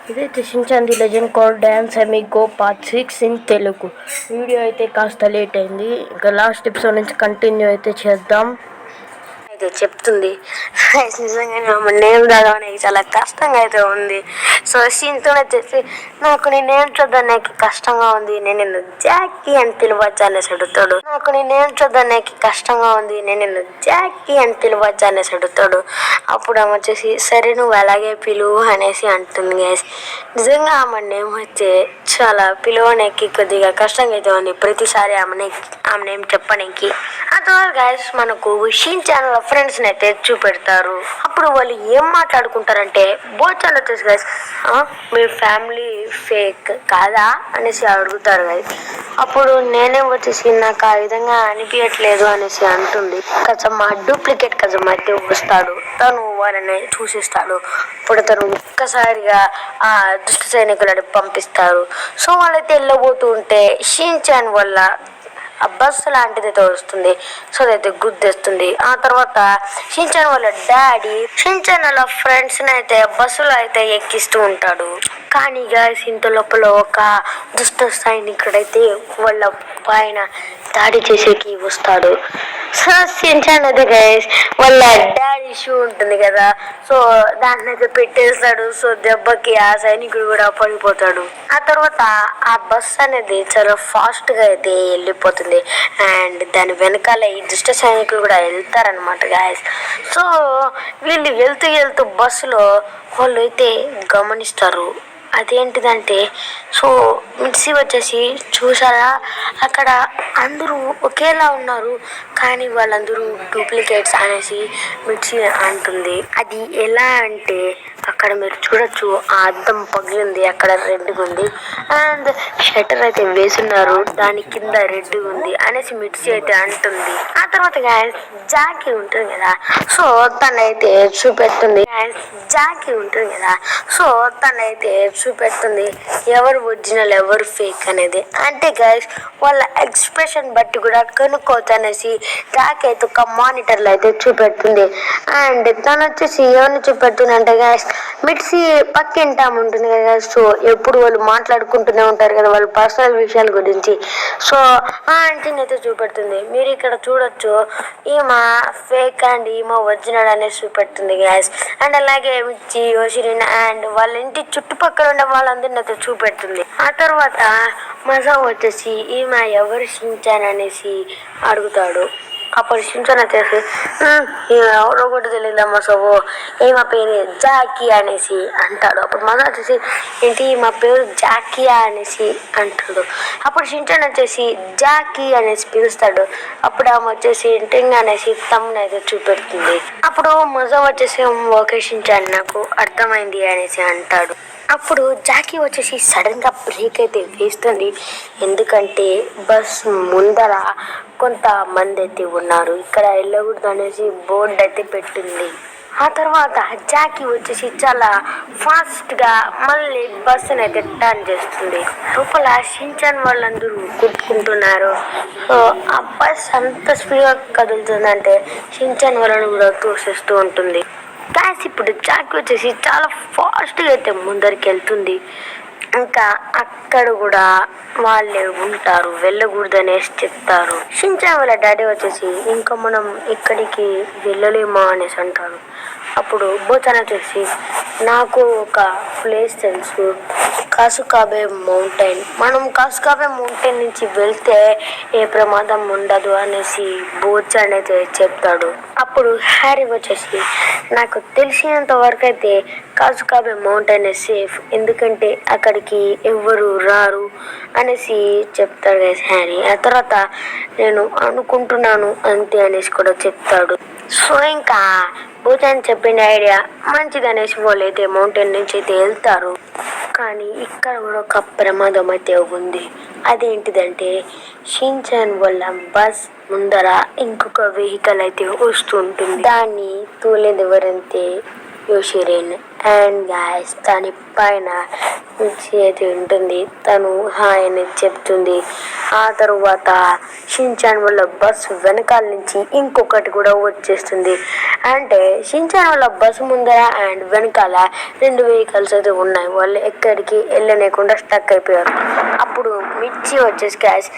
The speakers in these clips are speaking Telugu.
ఇదైతే Shin-chan the legend call dance amigo part 6 in Telugu. Video అయితే కాస్త లేట్ అయింది. ఇంకా లాస్ట్ ఎపిసోడ్ నుంచి కంటిన్యూ అయితే చేద్దాం. అయితే చెప్తుంది నిజంగానే నేమ్ చదవడానికి చాలా కష్టంగా అయితే ఉంది. సో సీన్తో వచ్చేసి నాకు నీ నేమ్ చదవడానికి కష్టంగా ఉంది, నేను నిన్ను జాకీ అని పిలవచ్చు అనేసి అడుగుతాడు. నాకు నీ నేమ్ చదవడానికి కష్టంగా ఉంది, నేను నిన్ను జాకీ అని పిలవచ్చు అనేసి అడుగుతాడు. అప్పుడు ఆమె వచ్చేసి సరే నువ్వు అలాగే పిలువు అనేసి అంటుంది గైస్. నిజంగా ఆమె నేమ్ వచ్చే చాలా పిలవడానికి కొద్దిగా కష్టంగా అయితే ఉంది ప్రతిసారి ఆమె నేమ్ చెప్పడానికి. ఆ తర్వాత గైస్ మనకు షిన్చాన్ ఫ్రెండ్స్ ని అయితే చూపెడతారు. అప్పుడు వాళ్ళు ఏం మాట్లాడుకుంటారంటే బోచాన్ వచ్చేసి గైస్ మీ ఫ్యామిలీ ఫేక్ కాదా అనేసి అడుగుతారు గైస్. అప్పుడు నేనేం వచ్చేసి నాకు ఆ విధంగా అనిపించట్లేదు అనేసి అంటుంది. కజమ్మ డూప్లికేట్ కజమ్మ అయితే వస్తాడు, తను వాళ్ళని చూసిస్తాడు. ఇప్పుడు తను ఒక్కసారిగా ఆ దుష్ట సైనికులను పంపిస్తారు. సో వాళ్ళైతే వెళ్ళబోతూ ఉంటే షిన్చాన్ వల్ల ఆ బస్సు లాంటిది వస్తుంది. సో అదైతే గుద్దేస్తుంది. ఆ తర్వాత షిన్చాన్ వాళ్ళ డాడీ షిన్చాన్ వాళ్ళ ఫ్రెండ్స్ అయితే బస్సులో అయితే ఎక్కిస్తూ ఉంటాడు. కానీ గైస్ ఇంత లోపల ఒక దుష్ట సైనికుడైతే వాళ్ళ పైన దాడి చేసేకి వస్తాడు. సో షిన్చాన్ అయితే గైస్ వాళ్ళ డాడీ షూ ఉంటుంది కదా, సో దాన్ని అయితే పెట్టేస్తాడు. సో దెబ్బకి ఆ సైనికుడు కూడా పడిపోతాడు. ఆ తర్వాత ఆ బస్ అనేది చాలా ఫాస్ట్ గా అయితే వెళ్ళిపోతుంది. అండ్ దాని వెనకాల ఈ దుష్ట సైనికులు కూడా వెళ్తారనమాట గాయస్. సో వీళ్ళు వెళ్తూ బస్సులో వాళ్ళు అయితే గమనిస్తారు. అదేంటిదంటే సో మిర్చి వచ్చేసి చూసారా అక్కడ అందరూ ఒకేలా ఉన్నారు, కానీ వాళ్ళందరూ డూప్లికేట్స్ అనేసి మిర్చి అంటుంది. అది ఎలా అంటే అక్కడ మీరు చూడొచ్చు ఆ అద్దం పగిలింది, అక్కడ రెడ్గా ఉంది. అండ్ షట్టర్ అయితే వేసున్నారు, దాని కింద రెడ్ ఉంది అనేసి మిర్చి అయితే అంటుంది. ఆ తర్వాత జాకీ ఉంటుంది కదా, సో తనైతే చూపెడుతుంది. చూపెడుతుంది ఎవరు ఒరిజినల్ ఎవరు ఫేక్ అనేది. అంటే గైస్ వాళ్ళ ఎక్స్ప్రెషన్ బట్టి కూడా కనుక్కోవచ్చు అనేసి జాకీ అయితే ఒక మానిటర్లో అయితే చూపెడుతుంది. అండ్ తను వచ్చేసి ఎవరిని చూపెడుతుంది అంటే గైస్ మిర్చి పక్కింటాము ఉంటుంది కదా, సో ఎప్పుడు వాళ్ళు మాట్లాడుకుంటూనే ఉంటారు కదా వాళ్ళ పర్సనల్ విషయాల గురించి. సో ఆ ఆంటీని అయితే చూపెడుతుంది. మీరు ఇక్కడ చూడొచ్చు ఈమె ఫేక్ అండ్ ఈమె ఒరిజినల్ అనేసి చూపెడుతుంది గ్యాస్. అండ్ అలాగే మిర్చి యోషిరిన్ అండ్ వాళ్ళ ఇంటి చుట్టుపక్కల ఉండే వాళ్ళందరినీ అయితే చూపెడుతుంది. ఆ తర్వాత మజా వచ్చేసి ఈమె ఎవరు షిన్చాన్ అనేసి అడుగుతాడు. అప్పుడు షిన్చాన్ వచ్చేసి ఎవరో కూడా తెలియదమ్మా సోవు, ఈమె పేరు జాకీ అనేసి అంటాడు. అప్పుడు మజా వచ్చేసి ఏంటి మా పేరు జాకీయా అనేసి అంటాడు. అప్పుడు షిన్చాన్ వచ్చేసి జాకీ అనేసి పిలుస్తాడు. అప్పుడు ఆమె వచ్చేసి ఇంటింగ్ అనేసి తమ్మునైతే చూపెడుతుంది. అప్పుడు మజా వచ్చేసి ఓకే షిన్చాన్ నాకు అర్థమైంది అనేసి అంటాడు. అప్పుడు జాకీ వచ్చేసి సడన్ గా బ్రేక్ అయితే వేస్తుంది. ఎందుకంటే బస్ ముందర కొంతమంది అయితే ఉన్నారు, ఇక్కడ వెళ్ళకూడదు అనేసి బోర్డు అయితే పెట్టింది. ఆ తర్వాత జాకీ వచ్చేసి చాలా ఫాస్ట్ గా మళ్ళీ బస్సును అయితే టర్న్ చేస్తుంది. లోపల షిన్చాన్ వాళ్ళందరూ కొట్టుకుంటున్నారు. సో ఆ బస్ అంత స్పీడ్గా కదులుతుందంటే షిన్చాన్ వాళ్ళని కూడా తోసేస్తూ ఉంటుంది. గ్యాస్ ఇప్పుడు జాకీ వచ్చేసి చాలా ఫాస్ట్గా అయితే ముందరికి వెళ్తుంది. ఇంకా అక్కడ కూడా వాళ్ళే ఉంటారు, వెళ్ళకూడదు అనేసి చెప్తారు. షిన్చాన్ వాళ్ళ డాడీ వచ్చేసి ఇంకా మనం ఇక్కడికి వెళ్ళలేమా అనేసి అంటారు. అప్పుడు బోచాన్ వచ్చేసి నాకు ఒక ప్లేస్ తెలుసు, కాసుకాబే మౌంటైన్, మనం కాసుకాబే మౌంటైన్ నుంచి వెళ్తే ఏ ప్రమాదం ఉండదు అనేసి బోచాన్ అయితే చెప్తాడు. అప్పుడు హ్యారీ వచ్చేసి నాకు తెలిసినంత వరకు అయితే కాసుకాబే మౌంటైన్ సేఫ్, ఎందుకంటే అక్కడికి ఎవరు రారు అనేసి చెప్తాడు గైస్ హ్యారీ. ఆ తర్వాత నేను అనుకుంటున్నాను అంతే అనేసి కూడా చెప్తాడు. సో ఇంకా బోచాన్ చెప్పిన ఐడియా మంచిది అనేసి వాళ్ళు అయితే మౌంటైన్ నుంచి అయితే వెళ్తారు. కానీ ఇక్కడ కూడా ఒక ప్రమాదం అయితే ఉంది. అదేంటిదంటే షిన్చాన్ వల్ల బస్ ముందర ఇంకొక వెహికల్ అయితే వస్తుంటుంది. దాన్ని తోలేది ఎవరంటే యోషిరిన్. అండ్ గాయస్ దాని పైన మిర్చి అయితే ఉంటుంది. తను హాయ్ అనేది చెప్తుంది. ఆ తరువాత షిన్చాన్ వాళ్ళ బస్సు వెనకాల నుంచి ఇంకొకటి కూడా వచ్చేస్తుంది. అంటే షిన్చాన్ వాళ్ళ బస్సు ముందర అండ్ వెనకాల 2 వెహికల్స్ అయితే ఉన్నాయి. వాళ్ళు ఎక్కడికి వెళ్ళలేకుండా స్టక్ అయిపోయారు. అప్పుడు మిర్చి వచ్చేసి గ్యాస్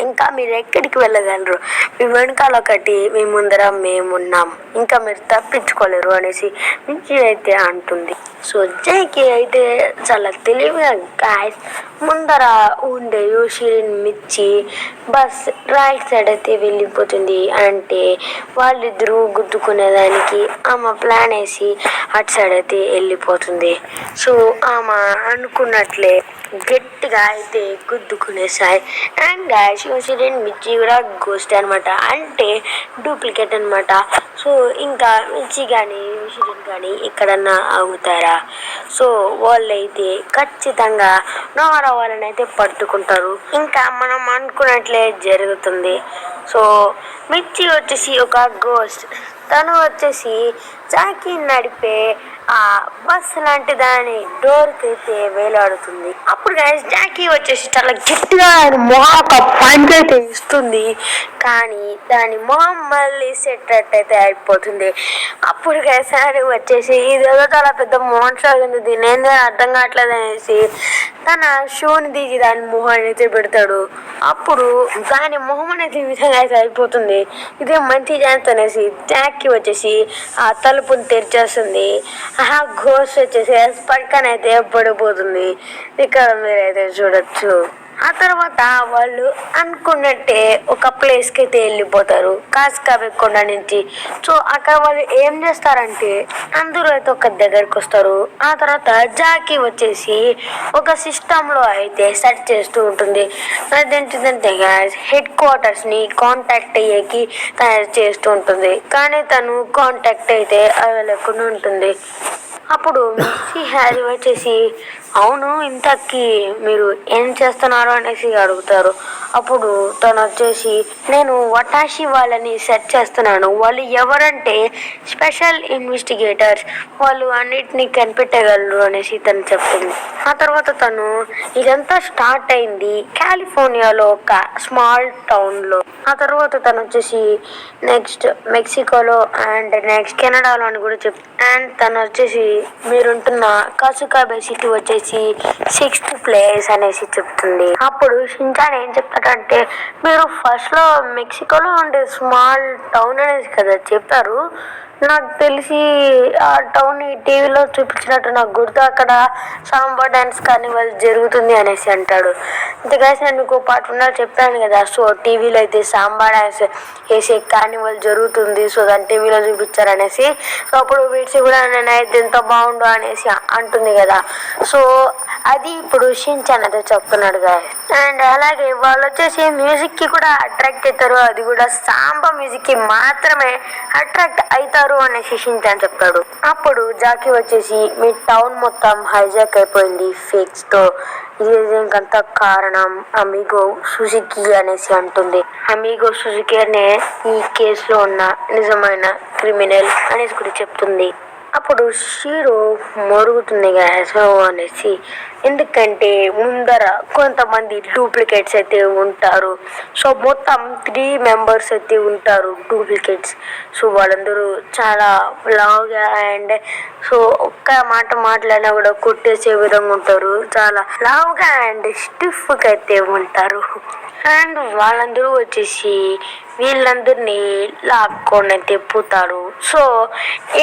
ఇంకా మీరు ఎక్కడికి వెళ్ళగలరు, మీ వెనకాల ఒకటి, మీ ముందర మేమున్నాం, ఇంకా మీరు తప్పించుకోలేరు అనేసి మిర్చి అయితే అంటుంది. సో జైకి అయితే చాలా తెలివిగా గాయస్ ముందర ఉండే యూషిరిన్ మిర్చి బస్ రైట్ సైడ్ అయితే వెళ్ళిపోతుంది. అంటే వాళ్ళిద్దరూ గుద్దుకునేదానికి ఆమె ప్లాన్ వేసి అటు సైడ్ అయితే వెళ్ళిపోతుంది. సో ఆమె అనుకున్నట్లే గట్టిగా అయితే గుద్దుకునేసాయి. అండ్ గాయస్ యూషిరిన్ మిర్చి కూడా గోస్ట్ అనమాట, అంటే డూప్లికేట్ అనమాట. సో ఇంకా మిర్చి కానీ యూషిరిన్ కానీ ఎక్కడన్నా ఆగుతారా? సో వాళ్ళైతే ఖచ్చితంగా నోరా వాళ్ళని అయితే పట్టుకుంటారు. ఇంకా మనం అనుకున్నట్లే జరుగుతుంది. సో మిర్చి వచ్చేసి ఒక గోస్ట్, తను వచ్చేసి జాకీ నడిపే ఆ బస్ లాంటి దాని డోర్కి అయితే వేలాడుతుంది. అప్పుడు గైస్ జాకీ వచ్చేసి చాలా గట్టిగా మొహం ఒక పంచ్ అయితే ఇస్తుంది. కానీ దాని మొహం మళ్ళీ సెట్ అయితే అయిపోతుంది. అప్పుడు గైస్ అని వచ్చేసి ఇదేదో చాలా పెద్ద మోన్స్టర్ ఉంది, దీని ఏందో అర్థం కావట్లేదు అనేసి తన షూని దిగి దాని మొహాన్ని అయితే పెడతాడు. అప్పుడు దాని మొహం అనేది ఈ విధంగా అయితే అయిపోతుంది. ఇదే మంచి ఛాన్స్ అనేసి జాకీ వచ్చేసి ఆ తలుపుని తెరిచేస్తుంది. ఆ ఘోష్ వచ్చేసి పక్కనైతే పడిపోతుంది. ఇక్కడ మీరైతే చూడొచ్చు. ఆ తర్వాత వాళ్ళు అనుకున్నట్టే ఒక ప్లేస్కి అయితే వెళ్ళిపోతారు, కాస్కాబే కొండ నుంచి. సో అక్కడ వాళ్ళు ఏం చేస్తారంటే అందరూ అయితే ఒక దగ్గరికి వస్తారు. ఆ తర్వాత జాకీ వచ్చేసి ఒక సిస్టంలో అయితే సెర్చ్ చేస్తూ ఉంటుంది. అదేంటిదంటే హెడ్ క్వార్టర్స్ని కాంటాక్ట్ అయ్యేకి తయారు చేస్తూ ఉంటుంది. కానీ తను కాంటాక్ట్ అయితే అవ్వలేకుండా ఉంటుంది. అప్పుడు హ్యారీ వచ్చేసి అవును ఇంతకీ మీరు ఏం చేస్తున్నారు అనేసి అడుగుతారు. అప్పుడు తను వచ్చేసి నేను వటాషి వాళ్ళని సెర్చ్ చేస్తున్నాను, వాళ్ళు ఎవరంటే స్పెషల్ ఇన్వెస్టిగేటర్స్, వాళ్ళు అన్నిటినీ కనిపెట్టగలరు అనేసి తను చెప్తుంది. ఆ తర్వాత తను ఇదంతా స్టార్ట్ అయింది కాలిఫోర్నియాలో ఒక స్మాల్ టౌన్లో. ఆ తర్వాత తను వచ్చేసి నెక్స్ట్ మెక్సికోలో అండ్ నెక్స్ట్ కెనడాలో అని కూడా అండ్ తను వచ్చేసి మీరుంటున్న కాసుకాబే సిటీ వచ్చేసి 6th ప్లేస్ అనేసి చెప్తుంది. అప్పుడు షిన్చాన్ ఏం చెప్తాడంటే మీరు ఫస్ట్ లో మెక్సికోలో ఉండే స్మాల్ టౌన్ అనేసి కదా చెప్పారు, నాకు తెలిసి ఆ టౌన్ టీవీలో చూపించినట్టు నాకు గుర్తు, అక్కడ సాంబా డ్యాన్స్ కార్నివల్ జరుగుతుంది అనేసి అంటాడు. ఇంతకేసి నేను మీకు పాటు ఉన్నా చెప్పాను కదా, సో టీవీలో అయితే సాంబా డ్యాన్స్ వేసే కార్నివల్ జరుగుతుంది, సో దాన్ని టీవీలో చూపించారు అనేసి. సో అప్పుడు వీడ్స్ కూడా నేను అయితే ఎంత బాగుండు అనేసి అంటుంది కదా. సో అది ఇప్పుడు షిన్చాన్ అయితే చెప్తున్నాడు కదా. అండ్ అలాగే వాళ్ళు వచ్చేసి మ్యూజిక్కి కూడా అట్రాక్ట్ అవుతారు, అది కూడా సాంబా మ్యూజిక్కి మాత్రమే అట్రాక్ట్ అవుతారు అనేసి షిన్చాన్ చెప్తాడు. అప్పుడు జాకీ వచ్చేసి మీ టౌన్ మొత్తం హైజాక్ అయిపోయింది ఫేక్స్తో, ఇది ఇంకంత కారణం అమిగో సుజుకి అనేసి అంటుంది. అమిగో సుజుకి అనే ఈ కేసులో ఉన్న నిజమైన క్రిమినల్ అనేసి కూడా చెప్తుంది. అప్పుడు షీరో మరుగుతుంది గ్యాస్ అనేసి, ఎందుకంటే ముందర కొంతమంది డూప్లికేట్స్ అయితే ఉంటారు. సో మొత్తం 3 మెంబర్స్ అయితే ఉంటారు డూప్లికేట్స్. సో వాళ్ళందరూ చాలా లావుగా అండ్ సో ఒక్క మాట మాట్లాడినా కూడా కొట్టేసే విధంగా ఉంటారు, చాలా లావుగా అండ్ స్టిఫ్గా అయితే ఉంటారు. అండ్ వాళ్ళందరూ వచ్చేసి వీళ్ళందరినీ లాక్కొని తిప్పుతారు. సో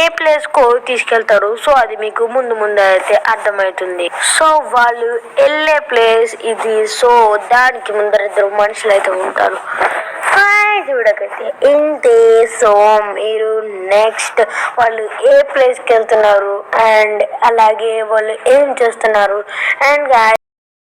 ఏ ప్లేస్కో తీసుకెళ్తారు, సో అది మీకు ముందు అయితే అర్థమవుతుంది. సో వాళ్ళు వెళ్ళే ప్లేస్ ఇది, సో దానికి ముందర 2 మనుషులు అయితే ఉంటారు. చూడకైతే ఇంతే. సో మీరు నెక్స్ట్ వాళ్ళు ఏ ప్లేస్కి వెళ్తున్నారు అండ్ అలాగే వాళ్ళు ఏం చేస్తున్నారు అండ్